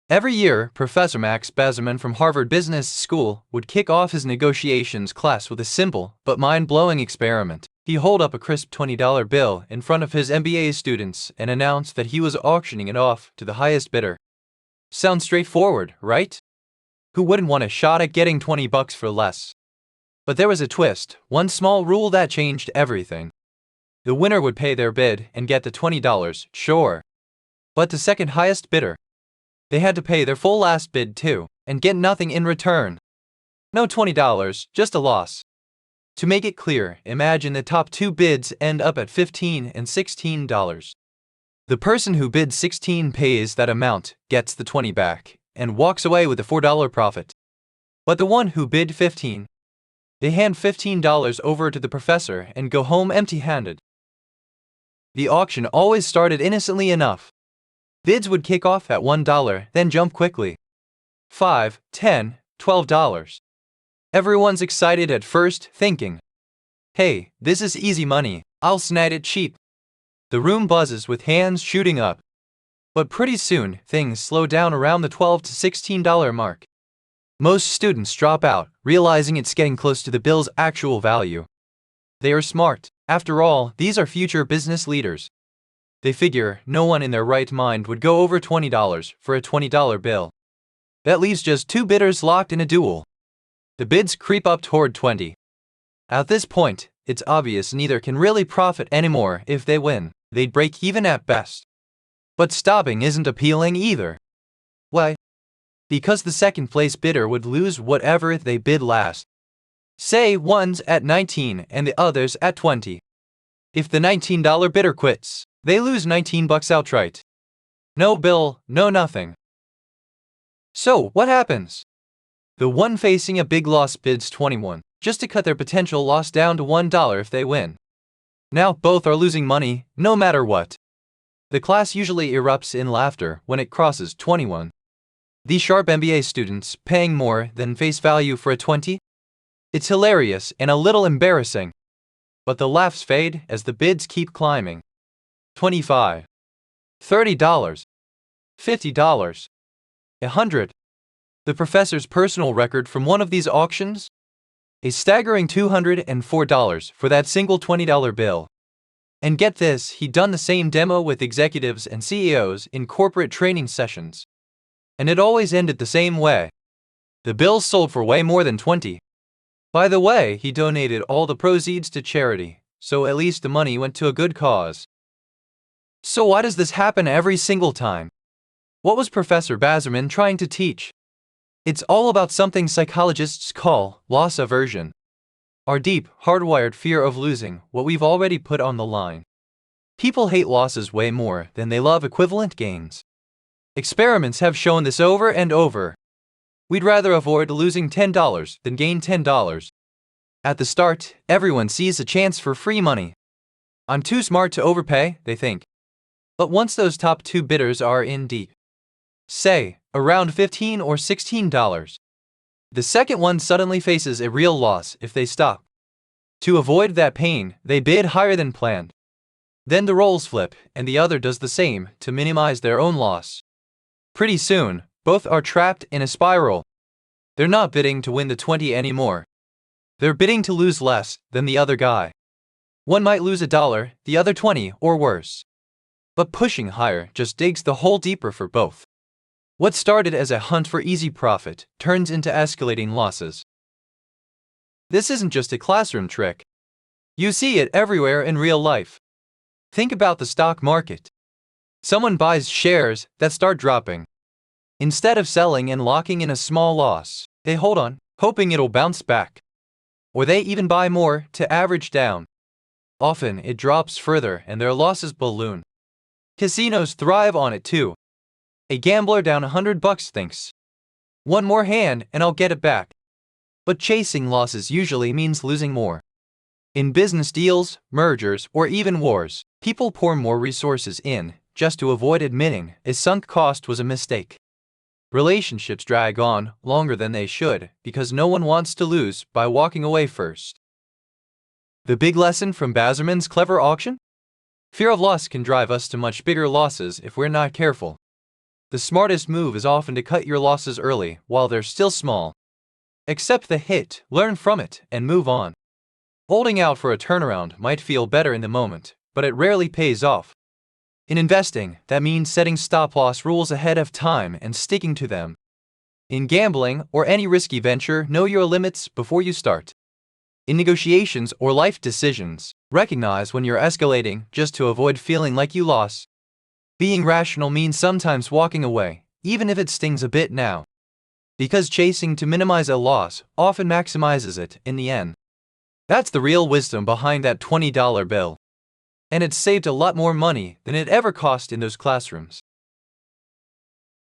Every year, Professor Max Bazerman from Harvard Business School would kick off his negotiations class with a simple but mind-blowing experiment. He hold up a crisp $20 bill in front of his MBA students and announced that he was auctioning it off to the highest bidder. Sounds straightforward, right? Who wouldn't want a shot at getting $20 for less? But there was a twist, one small rule that changed everything. The winner would pay their bid and get the $20, sure. But the second highest bidder, they had to pay their full last bid too, and get nothing in return. No $20, just a loss. To make it clear, imagine the top two bids end up at $15 and $16. The person who bid 16 pays that amount, gets the 20 back, and walks away with a $4 profit. But the one who bid 15, they hand $15 over to the professor and go home empty-handed. The auction always started innocently enough. Bids would kick off at $1, then jump quickly. $5, $10, $12. Everyone's excited at first, thinking, "Hey, this is easy money, I'll snag it cheap." The room buzzes with hands shooting up. But pretty soon, things slow down around the $12 to $16 mark. Most students drop out, realizing it's getting close to the bill's actual value. They are smart. After all, these are future business leaders. They figure no one in their right mind would go over $20 for a $20 bill. That leaves just two bidders locked in a duel. The bids creep up toward 20. At this point, it's obvious neither can really profit anymore. If they win, they'd break even at best. But stopping isn't appealing either. Why? Because the second place bidder would lose whatever they bid last. Say one's at 19 and the other's at 20. If the $19 bidder quits, they lose $19 outright. No bill, no nothing. So what happens? The one facing a big loss bids 21, just to cut their potential loss down to $1 if they win. Now both are losing money, no matter what. The class usually erupts in laughter when it crosses 21. These sharp MBA students paying more than face value for a 20? It's hilarious and a little embarrassing. But the laughs fade as the bids keep climbing. $25, $30, $50, $100. The professor's personal record from one of these auctions? A staggering $204 for that single $20 bill. And get this, he'd done the same demo with executives and CEOs in corporate training sessions. And it always ended the same way. The bill sold for way more than 20. By the way, he donated all the proceeds to charity, so at least the money went to a good cause. So why does this happen every single time? What was Professor Bazerman trying to teach? It's all about something psychologists call loss aversion. Our deep, hardwired fear of losing what we've already put on the line. People hate losses way more than they love equivalent gains. Experiments have shown this over and over. We'd rather avoid losing $10 than gain $10. At the start, everyone sees a chance for free money. I'm too smart to overpay, they think. But once those top two bidders are in deep, say, around $15 or $16, the second one suddenly faces a real loss if they stop. To avoid that pain, they bid higher than planned. Then the roles flip, and the other does the same to minimize their own loss. Pretty soon, both are trapped in a spiral. They're not bidding to win the 20 anymore. They're bidding to lose less than the other guy. One might lose $1, the other 20, or worse. But pushing higher just digs the hole deeper for both. What started as a hunt for easy profit turns into escalating losses. This isn't just a classroom trick. You see it everywhere in real life. Think about the stock market. Someone buys shares that start dropping. Instead of selling and locking in a small loss, they hold on, hoping it'll bounce back. Or they even buy more to average down. Often it drops further and their losses balloon. Casinos thrive on it too. A gambler down $100 thinks, "One more hand and I'll get it back." But chasing losses usually means losing more. In business deals, mergers, or even wars, people pour more resources in just to avoid admitting a sunk cost was a mistake. Relationships drag on longer than they should because no one wants to lose by walking away first. The big lesson from Bazerman's clever auction? Fear of loss can drive us to much bigger losses if we're not careful. The smartest move is often to cut your losses early while they're still small. Accept the hit, learn from it, and move on. Holding out for a turnaround might feel better in the moment, but it rarely pays off. In investing, that means setting stop-loss rules ahead of time and sticking to them. In gambling or any risky venture, know your limits before you start. In negotiations or life decisions, recognize when you're escalating just to avoid feeling like you lost. Being rational means sometimes walking away, even if it stings a bit now. Because chasing to minimize a loss often maximizes it in the end. That's the real wisdom behind that $20 bill. And it saved a lot more money than it ever cost in those classrooms.